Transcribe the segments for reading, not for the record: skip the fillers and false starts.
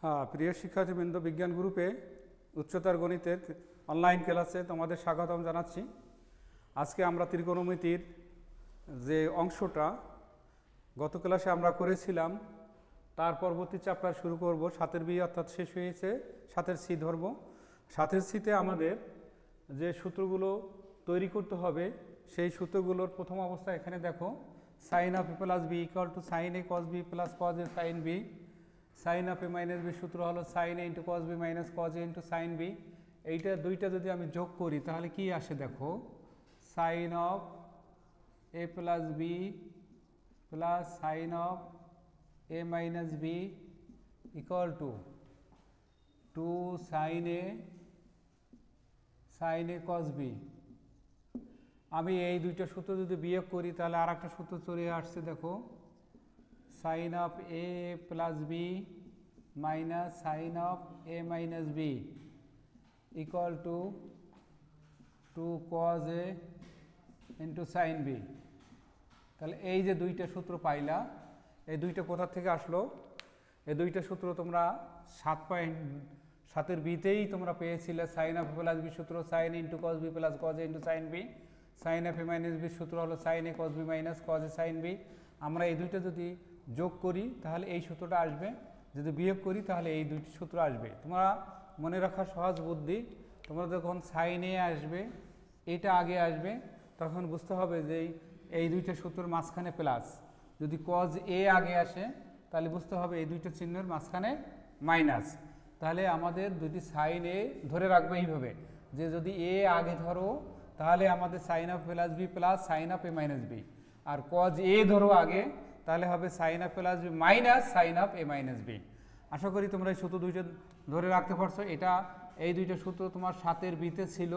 হ্যাঁ, প্রিয় শিক্ষার্থীবৃন্দ, বিজ্ঞান গ্রুপে উচ্চতর গণিতের অনলাইন ক্লাসে তোমাদের স্বাগতম জানাচ্ছি। আজকে আমরা ত্রিকোণমিতির যে অংশটা গত ক্লাসে আমরা করেছিলাম তার পরবর্তী চ্যাপ্টার শুরু করব। 7 বি অর্থাৎ শেষ হয়েছে, 7 সি ধরব। 7 সিতে আমাদের যে সূত্রগুলো তৈরি করতে হবে সেই সূত্রগুলোর প্রথম অবস্থা এখানে দেখো, sine of A plus B equal to sine A cos B plus cos A sine B. Sine of A minus B সূত্র হলো sine A into cos B minus cos A into sine B. এইটা দুইটা যদি আমি যোগ করি তাহলে কি আসে দেখো, sine of A plus B plus sine of A minus B equal to sine A cos B. আমি এই দুইটা সূত্র যদি বিয়োগ করি তাহলে আর একটা সূত্র চলে আসছে দেখো, sine of A plus B minus sine of A minus B equal to cos A into sine B. তাহলে এই যে দুইটা সূত্র পাইলা, এই দুইটা কোথা থেকে আসলো? এই দুইটা সূত্র তোমরা 7.7 বিতেই তোমরা পেয়েছিলে। Sine of A plus B সূত্র sine into cos B plus cos A into sine B. Sine of A minus B সূত্র হলো sine A cos B minus cos A sine B. আমরা এই দুইটা যদি যোগ করি তাহলে এই সূত্রটা আসবে, যদি বিয়োগ করি তাহলে এই দুইটি সূত্র আসবে। তোমরা মনে রাখার সহজ বুদ্ধি, তোমরা যখন সাইন এ আসবে, এটা আগে আসবে, তখন বুঝতে হবে যে এই দুইটা সূত্রের মাঝখানে প্লাস। যদি কজ এ আগে আসে তাহলে বুঝতে হবে এই দুইটা চিহ্নের মাঝখানে মাইনাস। তাহলে আমাদের দুটি সাইন এ ধরে রাখবে এইভাবে, যে যদি এ আগে ধরো তাহলে আমাদের sine of plus B plus sine of A minus B, আর কজ এ ধরো আগে তাহলে হবে sine of plus B minus sine of A minus B. আশা করি তোমরা এই সূত্র দুইটা ধরে রাখতে পারছো। এই দুইটা সূত্র তোমার 7 বিতে ছিল।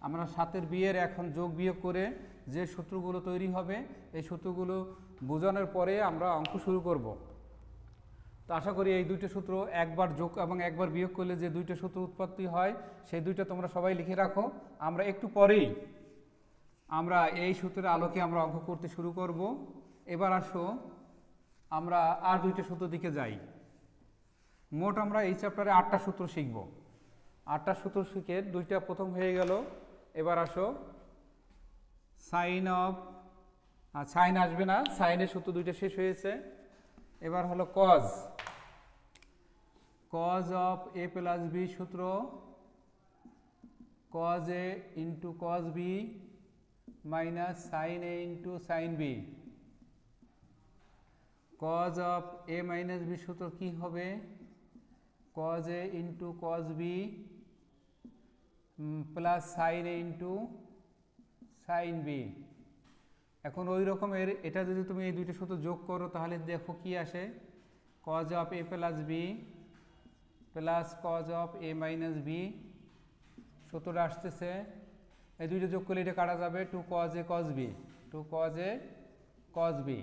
আমরা 7 বিয়ের এখন যোগ বিয়োগ করে যে সূত্রগুলো তৈরি হবে এই সূত্রগুলো বোঝানোর পরে আমরা অঙ্ক শুরু করব। তো আশা করি এই দুইটা সূত্র একবার যোগ এবং একবার বিয়োগ করলে যে দুইটা সূত্র উৎপত্তি হয় সেই দুইটা তোমরা সবাই লিখে রাখো। আমরা একটু পরেই আমরা এই সূত্রের আলোকে আমরা অঙ্ক করতে শুরু করব। এবার আসো আমরা আর দুইটা সূত্র দিকে যাই। মোট আমরা এই চ্যাপ্টারে 8টা সূত্র শিখব। 8টা সূত্র শিখে দুইটা প্রথম হয়ে গেল। এবার আসো সাইন আসবে না, সাইনের সূত্র দুইটা শেষ হয়েছে। এবার হলো cos of A plus B সূত্র cos A into cos B minus sine A into sine B. Cos of A minus B সূত্র কি হবে? Cos A into cos B plus sine A into sine B. এখন ওই রকমের এটা যদি তুমি এই দুইটা সূত্র যোগ করো তাহলে দেখো কি আসে, cos of A plus B plus cos of A minus B সূত্রটা আসতেছে। এই দুইটা যোগ করলে এটা কাটা যাবে, two cos A cos B.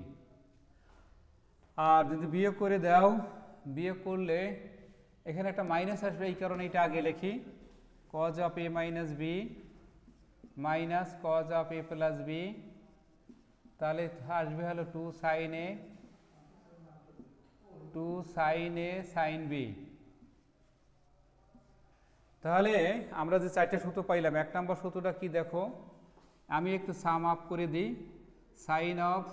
আর যদি বিয়োগ করে দাও, বিয়োগ করলে এখানে একটা মাইনাস আসবে, এই কারণে এটা আগে লিখি, cos of A minus B minus cos of A plus B. তাহলে আসবে হলো two sine A sine B. তাহলে আমরা যে 4টে সূত্র পাইলাম, 1 নম্বর সূত্রটা কি দেখো, আমি একটু সাম আপ করে দিই। Sine of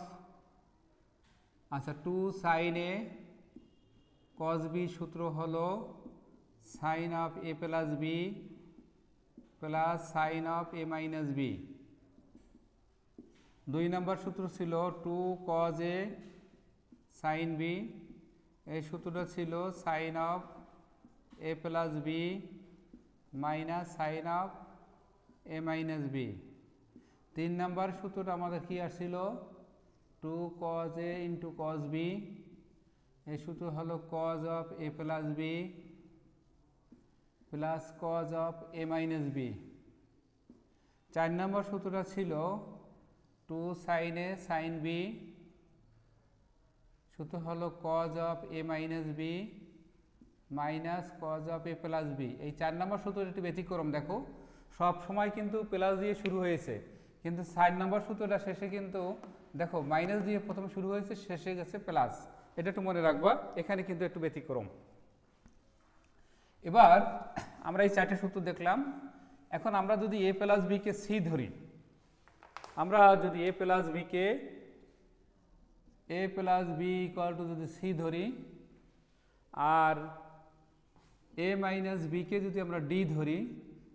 two sine A cos B সূত্র হলো sine of A plus B plus sine of A minus B. 2 নম্বর সূত্র ছিল two cos A sine B, এই সূত্রটা ছিল sine of A plus B minus sine of A minus B. 3 নম্বর সূত্রটা আমাদের কি আসছিল, two cos A into cos B, এই সূত্র হলো cos of A plus B plus cos of A minus B. 4 নম্বর সূত্রটা ছিল two sine A sine B, সূত্র হলো cos of A minus B minus cos of A plus B. এই 4 নম্বর সূত্রটা একটু ব্যতিক্রম, দেখো সব সময় কিন্তু প্লাস দিয়ে শুরু হয়েছে, কিন্তু 4 নম্বর সূত্রটা শেষে কিন্তু দেখো মাইনাস দিয়ে প্রথমে শুরু হয়েছে, শেষে গেছে প্লাস। এটা একটু মনে রাখবা, এখানে কিন্তু একটু ব্যতিক্রম। এবার আমরা এই চারটে সূত্র দেখলাম। এখন আমরা যদি a প্লাস b কে c ধরি, আমরা যদি a plus b K equal to যদি c ধরি, আর a মাইনাস b কে যদি আমরা d ধরি,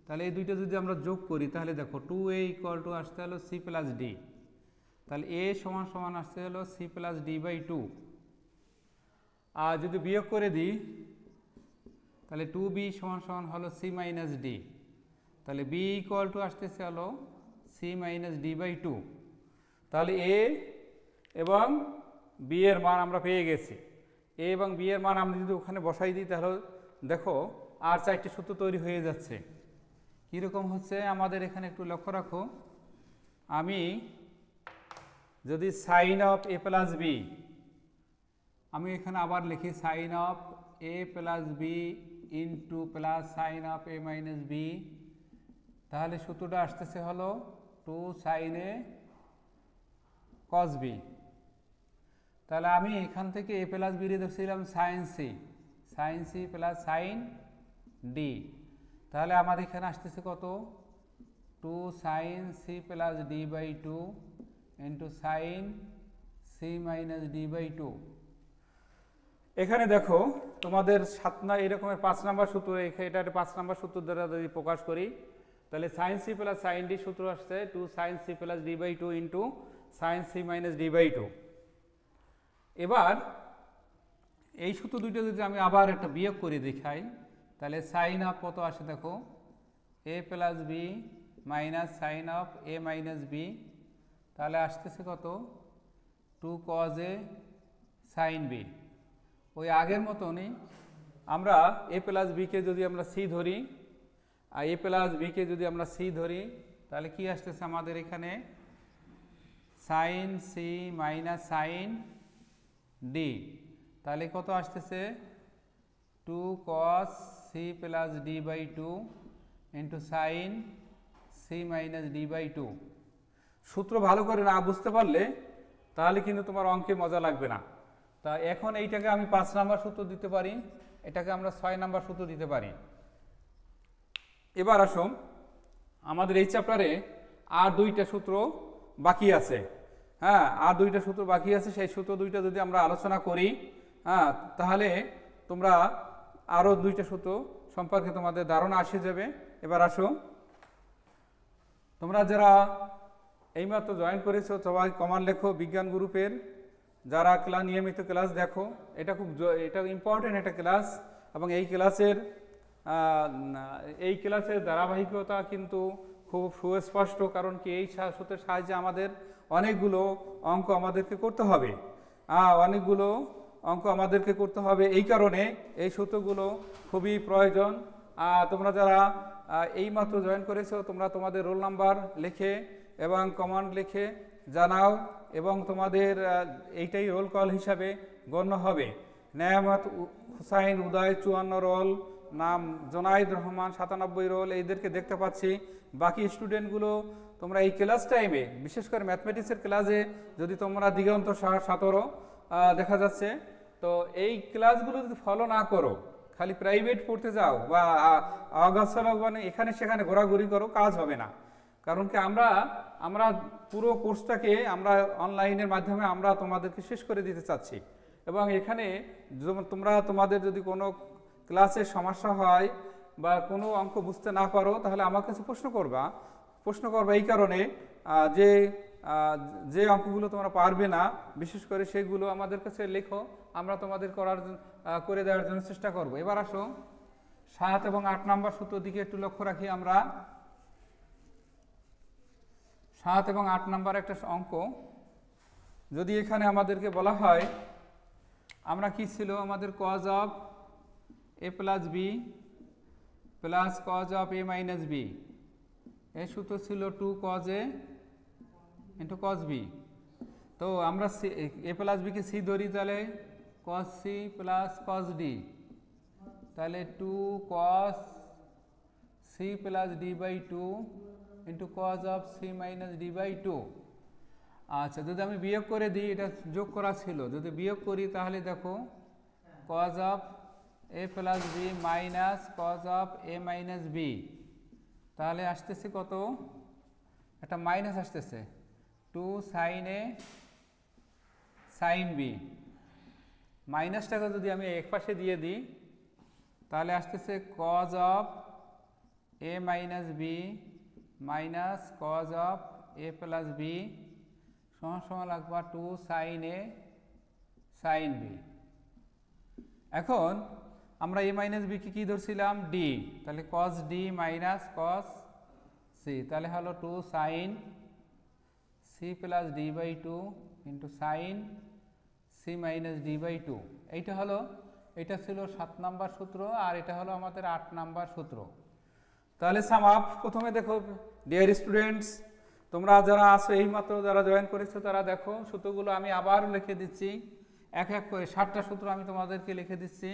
তাহলে এই দুইটা যদি আমরা যোগ করি তাহলে দেখো 2a ইকুয়াল টু আসতে হলো c প্লাস d, তাহলে a সমান সমান আসতে হলো c প্লাস d বাই 2। আর যদি বিয়োগ করে দিই তাহলে 2b সমান সমান হলো c মাইনাস d, তাহলে b ইকুয়াল টু আসতেছে হলো c মাইনাস d বাই 2। তাহলে a এবং b এর মান আমরা পেয়ে গেছি। a এবং b এর মান আমরা যদি ওখানে বসাই দিই তাহলে দেখো আর চারটি সূত্র তৈরি হয়ে যাচ্ছে। কীরকম হচ্ছে আমাদের এখানে একটু লক্ষ্য রাখো, আমি যদি sine of a plus b, আমি এখানে আবার লিখি sine of a plus b into plus sine of a minus b, তাহলে সূত্রটা আসতেছে হলো 2 সাইন a কস b। তাহলে আমি এখান থেকে a প্লাস b রে দেখছিলাম sine c plus sine d, তাহলে আমার এখানে আসতেছে কত 2 sine c plus d by 2 into sine c minus d by 2। এখানে দেখো তোমাদের এরকমের 5 নাম্বার সূত্র, এটা 5 নাম্বার সূত্র দ্বারা যদি প্রকাশ করি তাহলে sine c plus sine d সূত্র আসছে 2 sine c plus d by 2 into sine c minus d by 2। এবার এই সূত্র দুইটা যদি আমি আবার একটা বিয়োগ করে দেখাই তাহলে সাইন অফ কত আসে দেখো a plus b minus sine of a minus b, তাহলে আসতেছে কত 2 cos a সাইন b। ওই আগের মতনই আমরা a প্লাস b কে যদি আমরা c ধরি, আর a প্লাস b কে যদি আমরা c ধরি তাহলে কি আসতেছে আমাদের এখানে sine c minus sine d, তাহলে কত আসতেছে 2 cos c plus d by 2 into sine c minus d by 2। সূত্র ভালো করে না বুঝতে পারলে তাহলে কিন্তু তোমার অঙ্কে মজা লাগবে না। তা এখন এইটাকে আমি 5 নাম্বার সূত্র দিতে পারি, এটাকে আমরা 6 নাম্বার সূত্র দিতে পারি। এবার আসো আমাদের এই চ্যাপ্টারে আর দুইটা সূত্র বাকি আছে। হ্যাঁ, আর দুইটা সূত্র বাকি আছে, সেই সূত্র দুইটা যদি আমরা আলোচনা করি হ্যাঁ তাহলে তোমরা আরও দুইটা সূত্র সম্পর্কে তোমাদের ধারণা আসে যাবে। এবার আসো তোমরা যারা এইমাত্র জয়েন করেছো সবাই কমান লেখো বিজ্ঞান গ্রুপের, যারা নিয়মিত ক্লাস দেখো, এটা ইম্পর্টেন্ট একটা ক্লাস, এবং এই ক্লাসের ধারাবাহিকতা কিন্তু খুব সুস্পষ্ট, কারণ কি এই সূত্রের সাহায্যে আমাদের অনেকগুলো অঙ্ক আমাদেরকে করতে হবে, এই কারণে এই সূত্রগুলো খুবই প্রয়োজন। তোমরা যারা এইমাত্র জয়েন করেছো তোমরা তোমাদের রোল নাম্বার লিখে এবং কমান্ড লিখে জানাও, এবং তোমাদের এইটাই রোল কল হিসাবে গণ্য হবে। নেয়ামত হুসাইন উদয় 54 রোল, নাম জোনাইদ রহমান 97 রোল, এইদেরকে দেখতে পাচ্ছি। বাকি স্টুডেন্টগুলো তোমরা এই ক্লাস টাইমে, বিশেষ করে ম্যাথমেটিক্সের ক্লাসে যদি তোমরা দিগন্ত 17 দেখা যাচ্ছে, তো এই ক্লাসগুলো যদি ফলো না করো, খালি প্রাইভেট পড়তে যাও বা মানে এখানে সেখানে ঘোরাঘুরি করো, কাজ হবে না। কারণ কি আমরা পুরো কোর্সটাকে আমরা অনলাইনের মাধ্যমে আমরা তোমাদেরকে শেষ করে দিতে চাচ্ছি, এবং এখানে তোমাদের যদি কোনো ক্লাসে সমস্যা হয় বা কোনো অঙ্ক বুঝতে না পারো তাহলে আমার কাছে প্রশ্ন করবা এই কারণে যে অঙ্কগুলো তোমরা পারবে না বিশেষ করে সেগুলো আমাদের কাছে লেখো, আমরা তোমাদের করে দেওয়ার জন্য চেষ্টা করব। এবার আসো 7 এবং 8 নাম্বার সূত্রের দিকে একটু লক্ষ্য রাখি। আমরা 7 এবং 8 নাম্বার একটা অঙ্ক, যদি এখানে আমাদেরকে বলা হয় আমরা কি ছিল আমাদের cos of a plus b plus cos of a minus b, এই সূত্র ছিল 2 cos a into cos b। তো আমরা a প্লাস b কে c ধরি, তাহলে cos c plus cos d, তাহলে 2 cos c plus d by 2 into cos of c minus d by 2। আচ্ছা, যদি আমি বিয়োগ করে দিই, এটা যোগ করা ছিল, যদি বিয়োগ করি তাহলে দেখো cos of A plus B minus cos of A minus B, তাহলে আসতেছে কত, একটা মাইনাস আসতেছে 2 সাইন এ সাইন বি, মাইনাসটাকে যদি আমি এক পাশে দিয়ে দিই তাহলে আসতেছে cos of A minus B minus cos of A plus B সমান সমান লাগবা 2 সাইন এ সাইন বি। এখন আমরা এ মাইনাস বি কি ধরছিলাম, ডি, তাহলে cos D minus cos C, তাহলে হলো 2 sine C plus D by 2 into sine C minus D by 2। এইটা হলো, এটা ছিল 7 নাম্বার সূত্র, আর এটা হলো আমাদের 8 নাম্বার সূত্র। তাহলে সাম আপ, প্রথমে দেখো ডিয়ার স্টুডেন্টস, তোমরা যারা আসো এইমাত্র যারা জয়েন করেছো তারা দেখো সূত্রগুলো আমি আবার লিখে দিচ্ছি এক এক করে। 7টা সূত্র আমি তোমাদেরকে লিখে দিচ্ছি,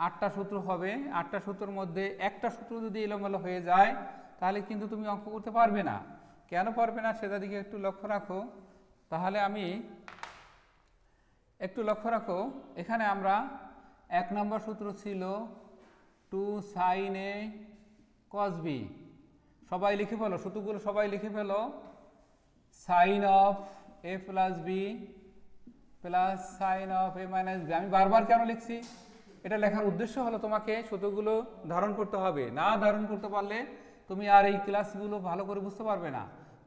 8টা সূত্র হবে। 8টা সূত্রের মধ্যে একটা সূত্র যদি এলোমেলো হয়ে যায় তাহলে কিন্তু তুমি অঙ্ক করতে পারবে না। কেন পারবে না সেটা দিকে একটু লক্ষ্য রাখো। তাহলে আমি একটু লক্ষ্য রাখো, এখানে আমরা 1 নম্বর সূত্র ছিল 2 সাইন এ কস বি, সবাই লিখে ফেলো সূত্রগুলো, সবাই লিখে ফেলো। Sine of A plus B plus sine of A minus B. আমি বারবার কেন লিখছি, এটা লেখার উদ্দেশ্য হলো তোমাকে সূত্রগুলো ধারণ করতে হবে, না ধারণ করতে পারলে তুমি আর এই ক্লাসগুলো ভালো করে বুঝতে পারবে না।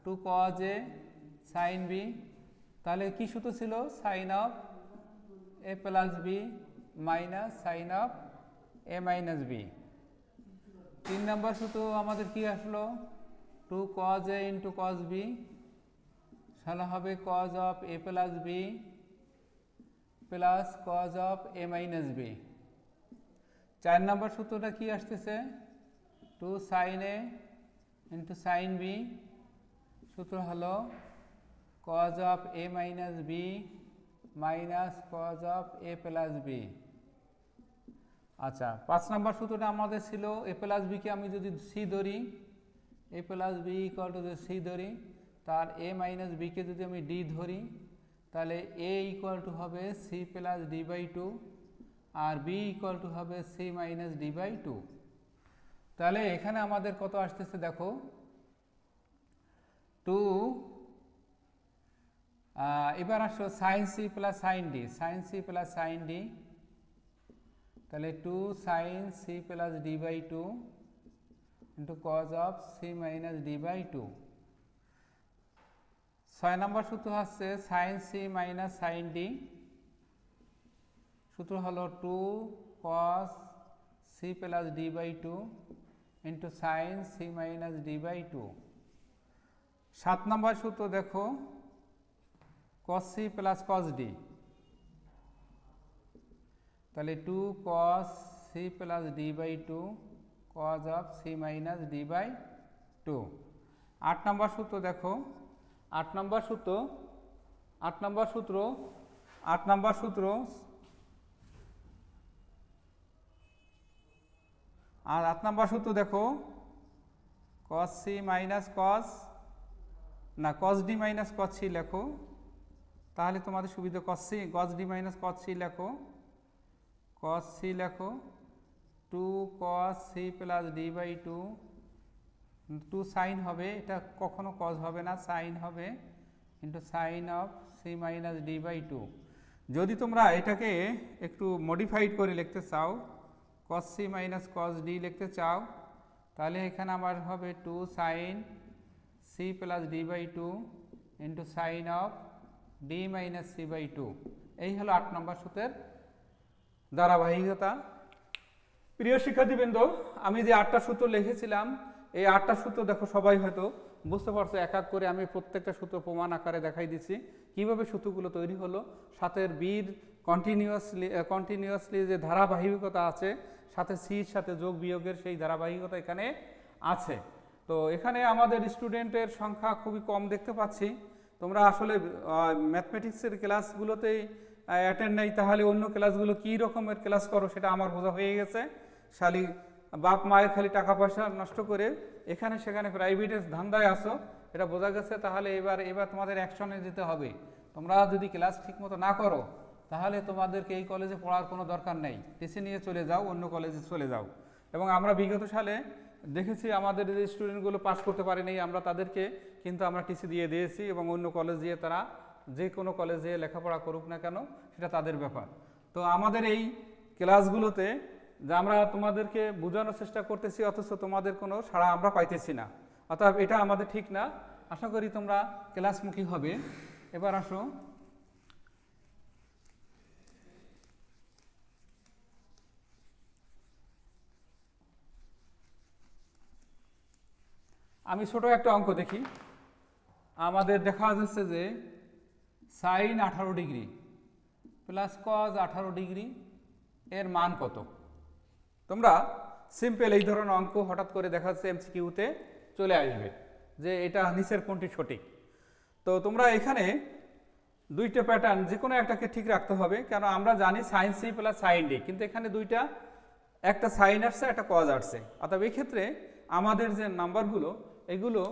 2 কজ এ সাইন বি, তাহলে কি সূত্র ছিল, sine of A plus B minus sine of A minus B. 3 নম্বর সূত্র আমাদের কি আসলো, 2 cos A into cos B, তাহলে হবে cos of A plus B plus cos of A minus B. 4 নম্বর সূত্রটা কি আসতেছে, 2 sine A into sine B, সূত্র হলো cos of A minus B minus cos of A plus B. আচ্ছা, 5 নম্বর সূত্রটা আমাদের ছিল এ প্লাস বিকে আমি যদি সি ধরি, এ প্লাস বি ইকুয়াল টু যদি সি ধরি, তার এ মাইনাস বিকে যদি আমি ডি ধরি, তাহলে এ ইকুয়াল টু হবে সি প্লাস ডি বাই 2 আর বি ইকুয়াল টু হবে সি মাইনাস ডি বাই 2। তাহলে এখানে আমাদের কত আসতেছে দেখো, 2 এবার আসো sine C plus sine D, sine C plus sine D, তাহলে 2 sine C plus D by 2 into cos of C minus D by 2। 6 নম্বর সূত্র হচ্ছে sine C minus sine D, সূত্র হলো 2 cos C plus D by 2 into sine C minus D by 2। 7 নম্বর সূত্র দেখো cos C plus cos D, তাহলে 2 cos C plus D by 2 cos of C minus D by 2। 8 নম্বর সূত্র দেখো, 8 নম্বর সূত্র আর 8 নম্বর সূত্র দেখো কস সি মাইনাস কস, না cos D minus cos C লেখো, তাহলে তোমাদের সুবিধা। Cos D minus cos C লেখো, কস সি লেখো 2 cos C plus D by 2, 2 sine হবে, এটা কখনো কস হবে না, সাইন হবে into sine of C minus D by 2। যদি তোমরা এটাকে একটু মডিফাইড করে লিখতে চাও, cos C minus cos D লিখতে চাও, তাহলে এখানে আমার হবে 2 sine C plus D by 2 into sine of D minus C by 2। এই হলো 8 নম্বর সূত্রের ধারাবাহিকতা। প্রিয় শিক্ষার্থীবৃন্দ, আমি যে 8টা সূত্র লিখেছিলাম, এই 8টা সূত্র দেখো সবাই হয়তো বুঝতে পারছো, এক এক করে আমি প্রত্যেকটা সূত্র প্রমাণ আকারে দেখাই দিচ্ছি কিভাবে সূত্রগুলো তৈরি হলো। সাথের বির কন্টিনিউয়াসলি যে ধারাবাহিকতা আছে, সাথে সির সাথে যোগ বিয়োগের সেই ধারাবাহিকতা এখানে আছে। তো এখানে আমাদের স্টুডেন্টের সংখ্যা খুবই কম দেখতে পাচ্ছি। তোমরা আসলে ম্যাথমেটিক্সের ক্লাসগুলোতেই অ্যাটেন্ড নেই, তাহলে অন্য ক্লাসগুলো কী রকমের ক্লাস করো সেটা আমার বোঝা হয়ে গেছে। শালি বাপ মায়ের খালি টাকা পয়সা নষ্ট করে এখানে সেখানে প্রাইভেটের ধান্দায় আসো, এটা বোঝা গেছে। তাহলে এবার তোমাদের অ্যাকশনে যেতে হবে। তোমরা যদি ক্লাস ঠিকমতো না করো তাহলে তোমাদেরকে এই কলেজে পড়ার কোনো দরকার নেই, টিসি নিয়ে চলে যাও, অন্য কলেজে চলে যাও। এবং আমরা বিগত সালে দেখেছি আমাদের যে স্টুডেন্টগুলো পাস করতে পারেনি, আমরা তাদেরকে কিন্তু আমরা টিসি দিয়ে দিয়েছি, এবং অন্য কলেজ দিয়ে তারা যে কোনো কলেজে লেখাপড়া করুক না কেন সেটা তাদের ব্যাপার। তো আমাদের এই ক্লাসগুলোতে যে আমরা তোমাদেরকে বোঝানোর চেষ্টা করতেছি, অথচ তোমাদের কোনো সাড়া আমরা পাইতেছি না, অতএব এটা আমাদের ঠিক না। আশা করি তোমরা ক্লাসমুখী হবে। এবার আসো, আমি ছোট একটা অঙ্ক দেখি। আমাদের দেখা যাচ্ছে যে sine 18 degree plus cos 18 degree এর মান কত? তোমরা সিম্পল এই ধরনের অঙ্ক হঠাৎ করে দেখা যাচ্ছে এমসিকিউতে চলে আসবে যে এটা নিচের কোনটি সঠিক। তো তোমরা এখানে দুইটা প্যাটার্ন যে কোনো একটাকে ঠিক রাখতে হবে, কেন আমরা জানি sine C plus sine D, কিন্তু এখানে দুইটা, একটা সাইন আসছে একটা কজ আসছে। অর্থাৎ এই ক্ষেত্রে আমাদের যে নাম্বারগুলো এগুলো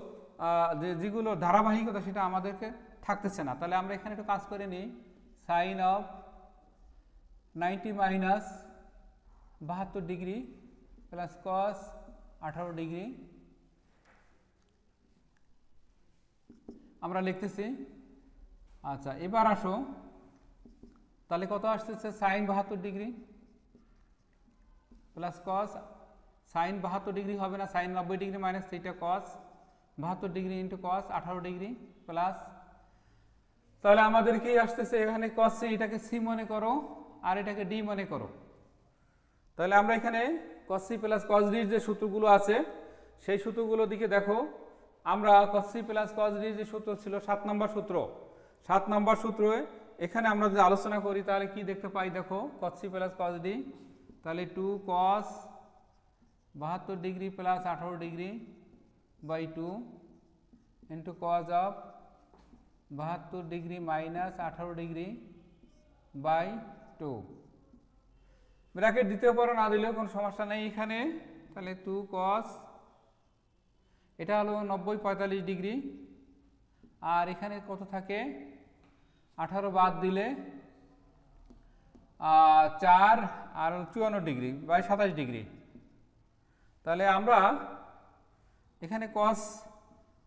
যেগুলো ধারাবাহিকতা সেটা আমাদেরকে থাকতেছে না। তাহলে আমরা এখানে একটু কাজ করে নিই। Sine of 90 minus 72 degree plus cos 18 degree আমরা লিখতেছি। আচ্ছা, এবার আসো, তাহলে কত আসতেছে? Sine 72 degree plus cos, sine 72 degree হবে না, sine 90 degree minus theta cos 72 degree into cos 18 degree plus, তাহলে আমাদের কি আসতেছে এখানে কস সি, এটাকে সি মনে করো আর এটাকে ডি মনে করো। তাহলে আমরা এখানে কস সি প্লাস কস ডির যে সূত্রগুলো আছে সেই সূত্রগুলো দিকে দেখো। আমরা কস সি প্লাস কস ডির যে সূত্র ছিল 7 নম্বর সূত্র, 7 নম্বর সূত্রে এখানে আমরা যদি আলোচনা করি তাহলে কি দেখতে পাই? দেখো cos C plus cos D, তাহলে 2 cos 72 degree plus 18 degree by 2 into cos of 72 degree minus 18 degree by 2। Bracket দিতেও পারো, না দিলেও কোনো সমস্যা নেই এখানে। তাহলে 2 কস, এটা হলো 90 45 ডিগ্রি, আর এখানে কত থাকে? 18 বাদ দিলে 4 আর 54 ডিগ্রি বাই 27 ডিগ্রি। তাহলে আমরা এখানে কস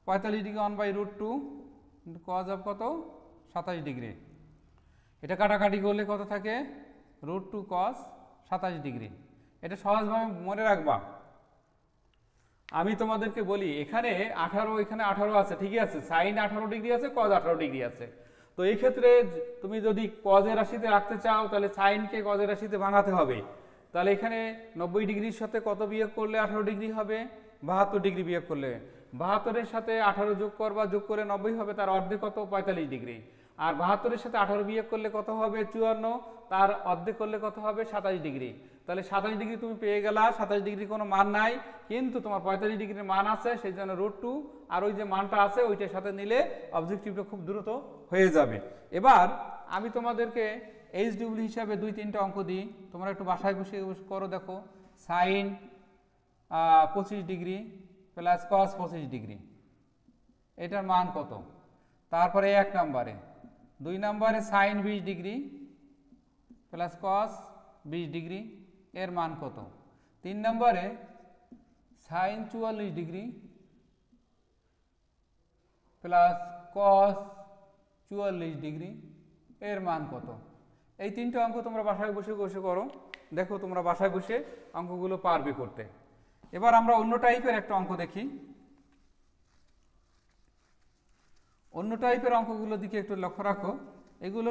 45 ডিগ্রি 1/√2 কজ অফ কত? 27 ডিগ্রি। এটা কাটাকাটি করলে কত থাকে? √2 কস 27 ডিগ্রি। এটা সহজভাবে মনে রাখবা। আমি তোমাদেরকে বলি এখানে 18, এখানে 18 আছে, ঠিকই আছে, সাইন 18 ডিগ্রি আছে, কজ 18 ডিগ্রি আছে। তো এই ক্ষেত্রে তুমি যদি কজের রাশিতে রাখতে চাও তাহলে সাইনকে কজের রাশিতে ভাঙাতে হবে। তাহলে এখানে 90 ডিগ্রির সাথে কত বিয়োগ করলে 18 ডিগ্রি হবে? 72 ডিগ্রি বিয়োগ করলে। 72-এর সাথে 18 যোগ করবা, যোগ করে 90 হবে, তার অর্ধেক কত? 45 ডিগ্রি। আর 72-এর সাথে 18 বিয়োগ করলে কত হবে? 54, তার অর্ধেক করলে কত হবে? 27 ডিগ্রি। তাহলে 27 ডিগ্রি তুমি পেয়ে গেলা। 27 ডিগ্রির কোনো মান নাই, কিন্তু তোমার 45 ডিগ্রির মান আছে, সেই জন্য √2 আর ওই যে মানটা আছে ওইটার সাথে নিলে অবজেক্টিভটা খুব দ্রুত হয়ে যাবে। এবার আমি তোমাদেরকে এইচডব্লিউ হিসাবে 2-3টা অঙ্ক দিই, তোমরা একটু বাসায় বসে করো। দেখো sine 25 degree plus cos 25 degree, এটার মান কত? তারপরে 1 নম্বরে, 2 নম্বরে sine 20 degree plus cos 20 degree, এর মান কত? 3 নম্বরে sine 44 degree plus cos 44 degree, এর মান কত? এই 3টা অঙ্ক তোমরা বাসায় বসে বসে করো, দেখো তোমরা বাসায় বসে অঙ্কগুলো পারবে করতে। এবার আমরা অন্য টাইপের একটা অঙ্ক দেখি। অন্য টাইপের অঙ্কগুলোর দিকে একটু লক্ষ্য রাখো। এগুলো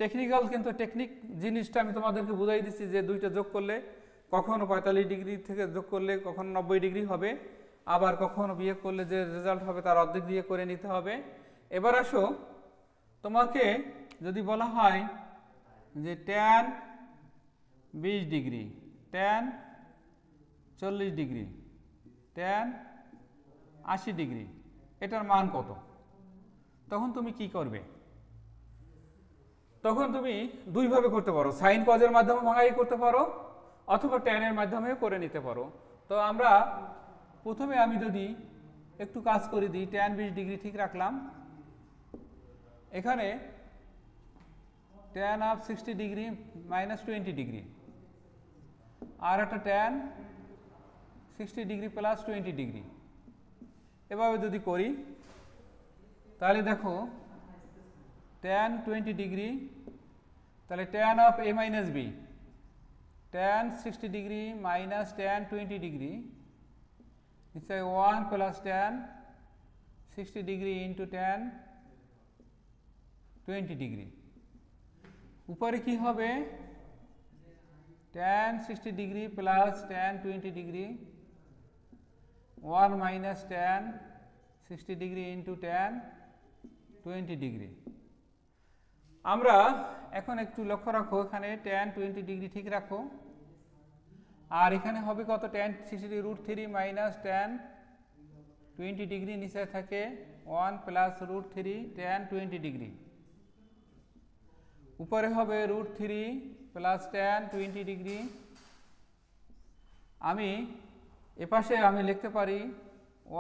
টেকনিক্যাল, কিন্তু টেকনিক জিনিসটা আমি তোমাদেরকে বুঝাই দিচ্ছি যে দুইটা যোগ করলে কখনো 45 ডিগ্রি থেকে যোগ করলে কখনো 90 ডিগ্রি হবে, আবার কখনো বিয়োগ করলে যে রেজাল্ট হবে তার অর্ধেক দিয়ে করে নিতে হবে। এবার আসো, তোমাকে যদি বলা হয় যে tan 20 degree, tan 40 degree, tan 80 degree, এটার মান কত? তখন তুমি কি করবে? তখন তুমি দুইভাবে করতে পারো, সাইন কজের মাধ্যমে ভাঙাই করতে পারো, অথবা ট্যানের মাধ্যমেও করে নিতে পারো। তো আমরা প্রথমে আমি যদি একটু কাজ করে দিই, ট্যান 20 ডিগ্রি ঠিক রাখলাম, এখানে tan of 60 degree minus 20 degree, আর একটা tan 60 ডিগ্রি প্লাস 20 ডিগ্রি। এভাবে যদি করি তাহলে দেখো tan 20 ডিগ্রি, তাহলে tan of a minus b, tan 60 degree minus tan 20 degree, it's a 1 plus tan 60 degree into tan 20 degree. উপরে কি হবে tan 60 degree plus tan 20 degree 1 minus tan 60 degree into tan 20 degree. আমরা এখন একটু লক্ষ্য রাখো, এখানে tan 20 ডিগ্রি ঠিক রাখো, আর এখানে হবে কত tan 60 degree √3 minus tan 20 degree, নিচে থাকে 1 প্লাস √3 tan 20 ডিগ্রি, উপরে হবে √3 প্লাস tan 20 ডিগ্রি। আমি এপাশে আমি লিখতে পারি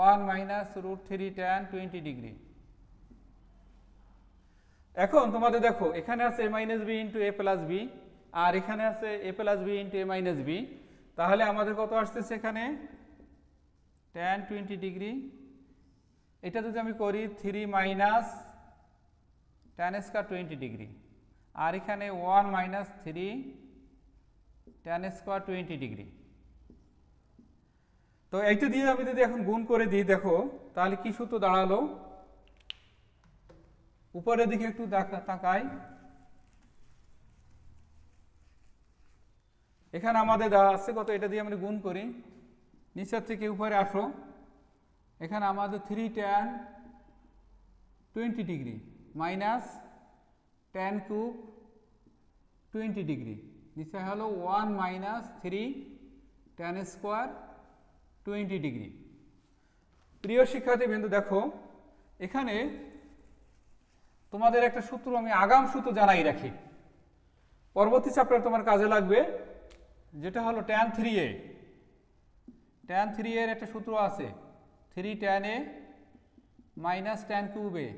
1 মাইনাস √3 tan 20 ডিগ্রি। এখন তোমাদের দেখো এখানে আছে a minus b into a plus b, আর এখানে আছে a plus b into a minus b, তাহলে আমাদের কত আসতেছে এখানে tan 20 ডিগ্রি। এটা যদি আমি করি 3 মাইনাস tan স্কয়ার 20 ডিগ্রি, আর এখানে 1 মাইনাস 3 tan স্কয়ার 20 ডিগ্রি। তো এইটা দিয়ে আমি যদি এখন গুণ করে দিই দেখো তাহলে কি সূত্র দাঁড়ালো, উপরের দিকে একটু তাকাই, এখানে আমাদের দেওয়া আছে কত, এটা দিয়ে আমরা গুণ করি, নিচের থেকে উপরে আসো, এখানে আমাদের 3 tan 20 degree minus tan cube 20 degree, নিচে হলো 1 মাইনাস 3 tan স্কয়ার 20 ডিগ্রি। প্রিয় শিক্ষার্থীবৃন্দ দেখো এখানে তোমাদের একটা সূত্র আমি আগাম সূত্র জানাই রাখি, পরবর্তী চ্যাপ্টারে তোমার কাজে লাগবে, যেটা হলো tan 3a। tan 3a এর একটা সূত্র আছে, 3 tan a minus tan cube a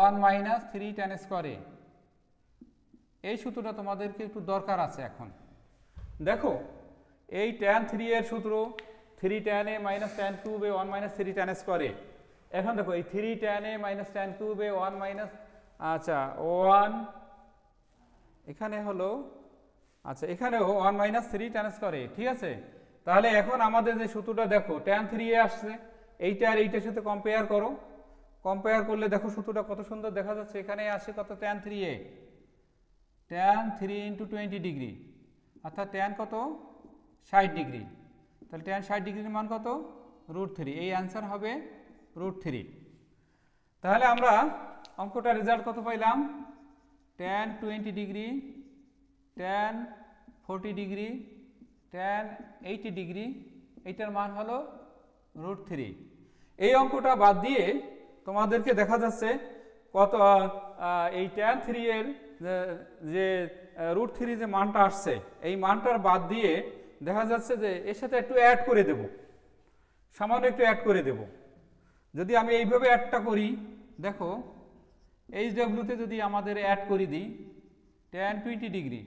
1 minus 3 tan square a। এই সূত্রটা তোমাদেরকে একটু দরকার আছে। এখন দেখো এই tan 3a এর সূত্র 3 tan a minus tan cube a 1 minus 3 tan square a। এখন দেখো এই 3 tan a minus tan cube a 1 minus, আচ্ছা 1 এখানে হলো, আচ্ছা এখানেও 1 মাইনাস 3 tan স্কয়ার a, ঠিক আছে। তাহলে এখন আমাদের যে সূত্রটা দেখো tan 3a আসছে, এইটা আর এইটার সাথে কম্পেয়ার করো, কম্পেয়ার করলে দেখো সূত্রটা কত সুন্দর দেখা যাচ্ছে। এখানে আসে কত tan 3a, tan 3 into 20 degree, অর্থাৎ tan কত 60 ডিগ্রি, তাহলে tan 60 ডিগ্রির মান কত √3, এই অ্যান্সার হবে √3। তাহলে আমরা অঙ্কটা রেজাল্ট কত পাইলাম, tan 20 degree, tan 40 degree, tan 80 degree, এইটার মান হলো √3। এই অঙ্কটা বাদ দিয়ে তোমাদেরকে দেখা যাচ্ছে কত, এই tan 3 এর যে √3 যে মানটা আসছে, এই মানটার বাদ দিয়ে দেখা যাচ্ছে যে এর সাথে একটু অ্যাড করে দেব, সামান্য একটু অ্যাড করে দেব। যদি আমি এইভাবে অ্যাডটা করি দেখো HW-তে যদি আমাদের অ্যাড করে দিই tan 20 degree,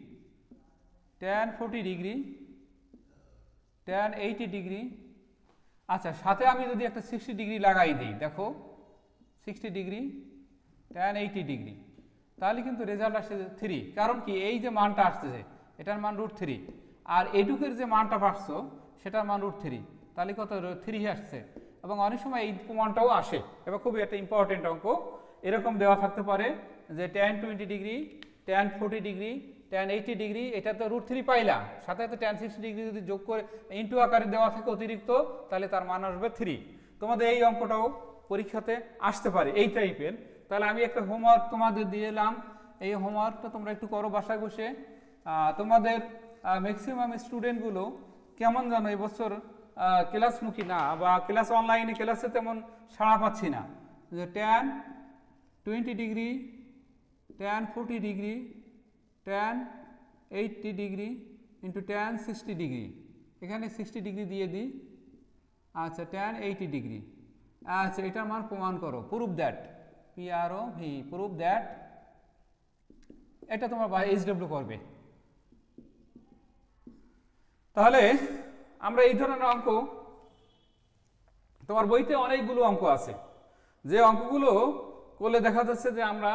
tan 40 degree, tan 80 degree, আচ্ছা সাথে আমি যদি একটা 60 ডিগ্রি লাগাই দিই, দেখো 60 ডিগ্রি tan 80 ডিগ্রি, তাহলে কিন্তু রেজাল্ট আসছে 3। কারণ কি, এই যে মানটা আসতেছে এটার মান √3, আর এটুকের যে মানটা পাচ্ছ সেটার মান √3, তাহলে কত 3 আসছে। এবং অনেক সময় এই প্রমাণটাও আসে, এবার খুবই একটা ইম্পর্টেন্ট অঙ্ক, এরকম দেওয়া থাকতে পারে যে tan 20 degree, tan 40 degree, tan 80 degree, এটা তো √3 পাইলাম, সাথে সাথে tan 60 ডিগ্রি যদি যোগ করে ইন্টু আকারে দেওয়া থাকে অতিরিক্ত, তাহলে তার মান আসবে 3। তোমাদের এই অঙ্কটাও পরীক্ষাতে আসতে পারে এই টাইপের। তাহলে আমি একটা হোমওয়ার্ক তোমাদের দিলাম, এই হোমওয়ার্কটা তোমরা একটু করো বাসায় বসে। তোমাদের ম্যাক্সিমাম স্টুডেন্টগুলো কেমন জানো এবছর ক্লাসমুখী না, বা ক্লাস অনলাইনে ক্লাসে তেমন সাড়া পাচ্ছি না, যে tan 20 degree, tan 40 degree, tan 80 degree into tan 60 degree, এখানে 60 ডিগ্রি দিয়ে দিই, আচ্ছা tan 80 ডিগ্রি, আচ্ছা এটার মান প্রমাণ করো, prove that, PROV, prove that এটা তোমার বাই এইচডব্লিউ করবে। তাহলে আমরা এই ধরনের অঙ্ক, তোমার বইতে অনেকগুলো অঙ্ক আছে, যে অঙ্কগুলো করলে দেখা যাচ্ছে যে আমরা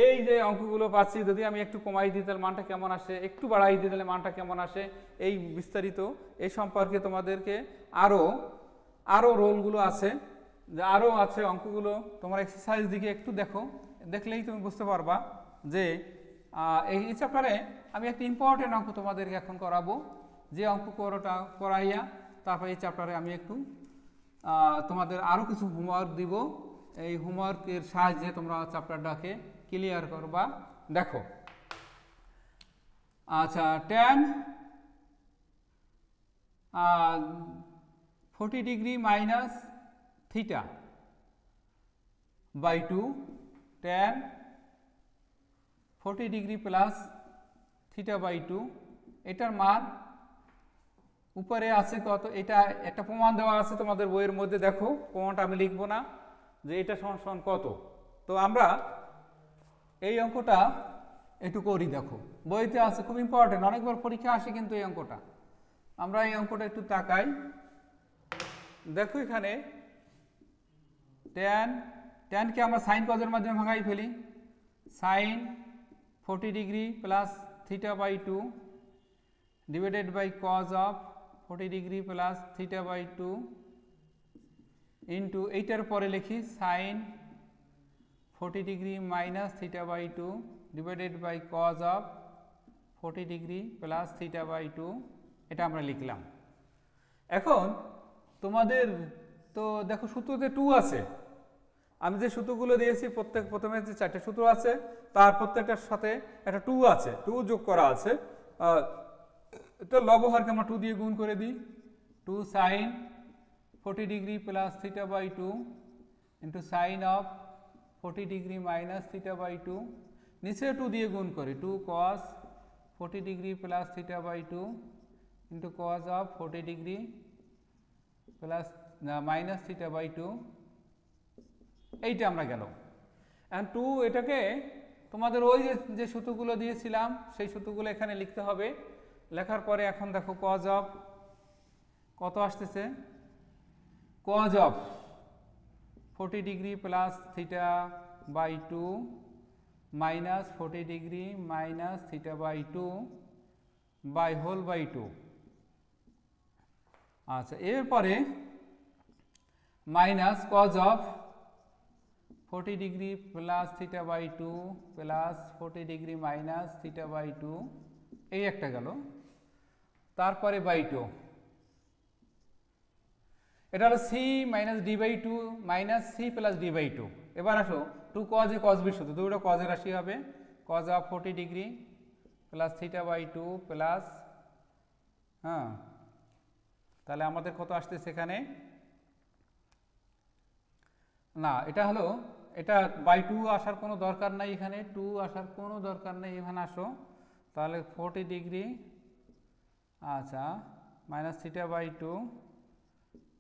এই যে অঙ্কগুলো পাচ্ছি, যদি আমি একটু কমাই দিই তাহলে মানটা কেমন আসে, একটু বাড়াই দিই তাহলে মানটা কেমন আসে, এই বিস্তারিত এই সম্পর্কে তোমাদেরকে আরও রোলগুলো আছে, যে আরও আছে অঙ্কগুলো। তোমার এক্সারসাইজ দিকে একটু দেখো, দেখলেই তুমি বুঝতে পারবা যে এই চ্যাপ্টারে আমি একটা ইম্পর্টেন্ট অঙ্ক তোমাদেরকে এখন করাবো, যে অঙ্ক করাইয়া তারপর এই চ্যাপ্টারে আমি একটু তোমাদের আরও কিছু হোমওয়ার্ক দিব। এই হোমওয়ার্কের সাহায্যে তোমরা চ্যাপ্টারটাকে ক্লিয়ার করবা। দেখো, আচ্ছা, tan 40 degree minus theta by 2 tan 40 degree plus theta by 2, এটার মান উপরে আছে কত, এটা একটা প্রমাণ দেওয়া আছে তোমাদের বইয়ের মধ্যে। দেখো, প্রমাণটা আমি লিখবো না, যে এটা সমান কত। তো আমরা এই অঙ্কটা একটু করি। দেখো, বইতে আছে, খুব ইম্পর্টেন্ট, অনেকবার পরীক্ষা আসে কিন্তু এই অঙ্কটা। আমরা এই অঙ্কটা একটু তাকাই। দেখো, এখানে ট্যানকে আমরা সাইন কজের মাধ্যমে ভাঙাই ফেলি। Sine 40 degree plus theta by 2 divided by cos of 40 degree plus theta by 2 into এইটার পরে লিখি sine 40 degree minus theta by 2 divided by cos of 40 degree plus theta by 2, এটা আমরা লিখলাম। এখন তোমাদের তো দেখো সূত্রতে 2 আছে, আমি যে সূত্রগুলো দিয়েছি প্রথমে যে 4টে সূত্র আছে তার প্রত্যেকটার সাথে একটা 2 আছে, 2 যোগ করা আছে। তো লবহরকে আমরা 2 দিয়ে গুণ করে দিই। 2 sine 40 degree plus theta by 2 into sine of 40 degree minus theta by 2, নিচে 2 দিয়ে গুণ করি। 2 cos 40 degree plus theta by 2 into cos of 40 degree plus minus theta by 2, এইটা আমরা গেল। অ্যান্ড 2 এটাকে তোমাদের ওই যে সূত্রগুলো দিয়েছিলাম সেই সূত্রগুলো এখানে লিখতে হবে। লেখার পরে এখন দেখো কজ অফ কত আসতেছে, cos of 40 degree plus theta by 2 minus 40 degree minus theta by 2 by whole by 2। আচ্ছা, এরপরে minus cos of 40 degree plus theta by 2 plus 40 degree minus theta by 2, এই একটা গেল। তারপরে বাই 2, এটা হলো C minus D by 2 minus C plus D by 2। এবার আসো 2 কজ এ কজ বি সূত্র, দুটো কজের রাশি হবে। Cos of 40 degree plus theta by 2 plus, হ্যাঁ, তাহলে আমাদের কত আসতেছে এখানে, না এটা হলো, এটা বাই 2 আসার কোনো দরকার নাই, এখানে 2 আসার কোনো দরকার নেই, এখানে আসো। তাহলে 40 ডিগ্রি, আচ্ছা, minus theta by 2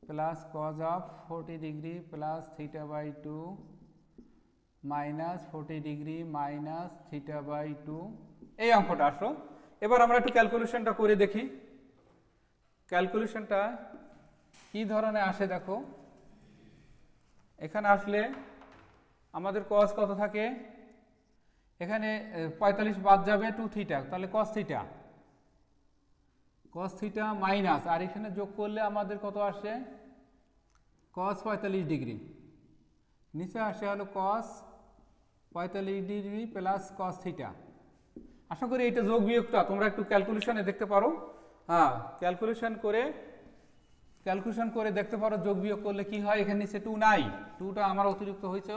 plus cos of 40 degree plus theta by 2 minus 40 degree minus theta by 2, এই অঙ্কটা আসো। এবার আমরা একটু ক্যালকুলেশনটা করে দেখি, ক্যালকুলেশনটা কি ধরনের আসে। দেখো, এখানে আসলে আমাদের কস কত থাকে, এখানে 45 বাদ যাবে, 2 থিটা, তাহলে কস থিটা মাইনাস, আর এখানে যোগ করলে আমাদের কত আসে, কস 45 ডিগ্রি, নিচে আসে হলো কস 45 ডিগ্রি প্লাস কস থিটা। আশা করি এটা যোগ বিয়োগটা তোমরা একটু ক্যালকুলেশনে দেখতে পারো। হ্যাঁ, ক্যালকুলেশন করে দেখতে পারো যোগ বিয়োগ করলে কি হয়। এখানে নিচে 2 নাই, 2টা আমার অতিরিক্ত হয়েছে,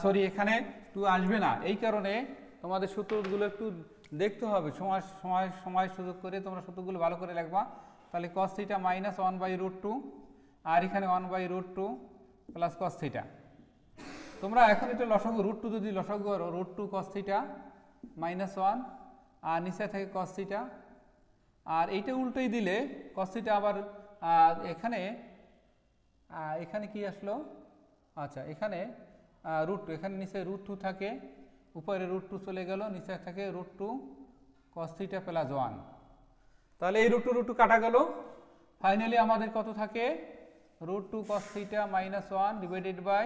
সরি, এখানে 2 আসবে না। এই কারণে তোমাদের সূত্রগুলো একটু দেখতে হবে, সময় সুযোগ করে তোমরা সূত্রগুলো ভালো করে লিখবা। তাহলে cos থিটা মাইনাস 1/√2, আর এখানে 1/√2 প্লাস cos থিটা। তোমরা এখন এটা লসাগু √2 যদি লসাগু করো, √2 cos থিটা মাইনাস 1, আর নিচে থেকে cos থিটা, আর এইটা উল্টোই দিলে cos থিটা আবার এখানে কি আসলো, আচ্ছা, এখানে √2, এখানে নিচে √2 থাকে, উপরে √2 চলে গেল, নিচে থাকে √2 cos থিটা প্লাস 1। তাহলে এই √2 কাটা গেল, ফাইনালি আমাদের কত থাকে √2 cos theta minus 1 divided by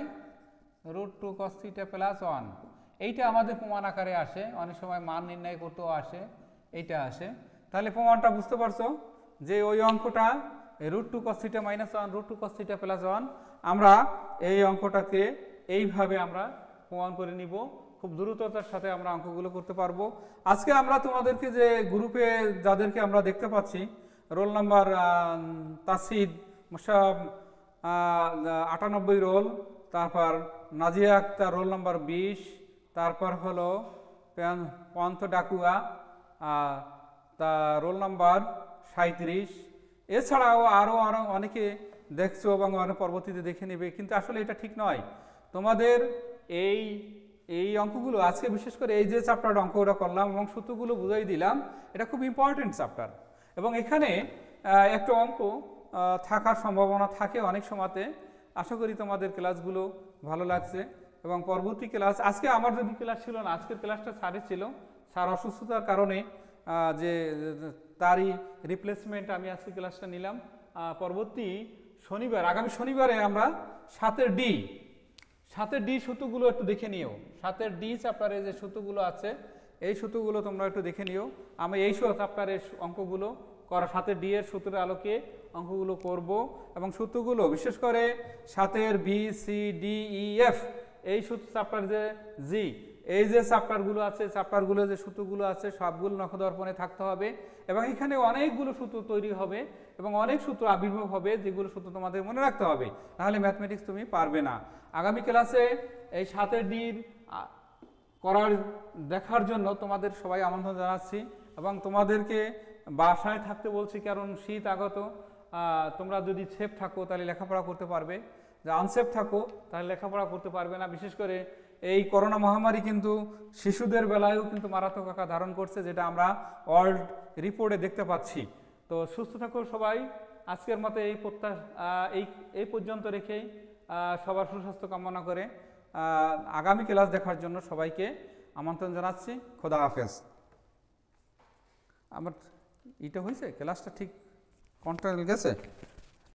√2 cos theta plus 1। এইটা আমাদের প্রমাণ আকারে আসে, অনেক সময় মান নির্ণয় করতেও আসে, এইটা আসে। তাহলে প্রমাণটা বুঝতে পারছো যে ওই অঙ্কটা √2 cos theta minus 1 √2 cos theta plus 1, আমরা এই অঙ্কটাকে এইভাবে আমরা প্রমাণ করে নিব। খুব দ্রুততার সাথে আমরা অঙ্কগুলো করতে পারবো। আজকে আমরা তোমাদেরকে যে গ্রুপে যাদেরকে আমরা দেখতে পাচ্ছি, রোল নাম্বার তাসিদ মুসাব 98 রোল, তারপর নাজিয়া আক্তার রোল নাম্বার 20, তারপর হলো পন্থ ডাকুয়া তা রোল নাম্বার 37। এছাড়াও আরও অনেকে দেখছো এবং অনেক পরবর্তীতে দেখে নেবে, কিন্তু আসলে এটা ঠিক নয়। তোমাদের এই অঙ্কগুলো আজকে বিশেষ করে এই যে চ্যাপ্টার অঙ্কটা করলাম এবং সূত্রগুলো বুঝাই দিলাম, এটা খুব ইম্পর্টেন্ট চ্যাপ্টার। এবং এখানে একটা অঙ্ক থাকার সম্ভাবনা থাকে অনেক সময়তে। আশা করি তোমাদের ক্লাসগুলো ভালো লাগছে এবং পরবর্তী ক্লাস, আজকে আমার যদি ক্লাস ছিল না, আজকের ক্লাসটা স্যারের ছিল, স্যার অসুস্থতার কারণে যে তারই রিপ্লেসমেন্ট আমি আজকে ক্লাসটা নিলাম। পরবর্তী শনিবার, আগামী শনিবারে আমরা 7 ডি সূত্রগুলো একটু দেখে নিও। 7 ডি চ্যাপ্টারে যে সূত্রগুলো আছে এই সূত্রগুলো তোমরা একটু দেখে নিও। আমি এই চ্যাপ্টারের অঙ্কগুলো করা 7 ডি এর সূত্রের আলোকে অঙ্কগুলো করব এবং সূত্রগুলো বিশেষ করে 7 B C D E F এই সূত্র চ্যাপ্টার যে জি, এই যে চ্যাপ্টারগুলো আছে, চ্যাপ্টারগুলো যে সূত্রগুলো আছে সবগুলো নখদর্পণে থাকতে হবে এবং এখানে অনেকগুলো সূত্র তৈরি হবে এবং অনেক সূত্র আবির্ভাব হবে, যেগুলো সূত্র তোমাদের মনে রাখতে হবে, নাহলে ম্যাথমেটিক্স তুমি পারবে না। আগামী ক্লাসে এই 7 ডির দেখার জন্য তোমাদের সবাই আমন্ত্রণ জানাচ্ছি এবং তোমাদেরকে বাসায় থাকতে বলছি, কারণ শীত আগত। তোমরা যদি সেফ থাকো তাহলে লেখাপড়া করতে পারবে, যে আনসেফ থাকো তাহলে লেখাপড়া করতে পারবে না। বিশেষ করে এই করোনা মহামারী কিন্তু শিশুদের বেলায়ও কিন্তু মারাত্মক আকার ধারণ করছে, যেটা আমরা ওয়ার্ল্ড রিপোর্টে দেখতে পাচ্ছি। তো সুস্থ থাকো সবাই। আজকের মতো এই পর্যন্ত রেখেই সবার সুস্বাস্থ্য কামনা করে আগামী ক্লাস দেখার জন্য সবাইকে আমন্ত্রণ জানাচ্ছি। খোদা হাফেজ। আমার এটা হয়েছে, ক্লাসটা ঠিক কন্ট্রোল গেছে।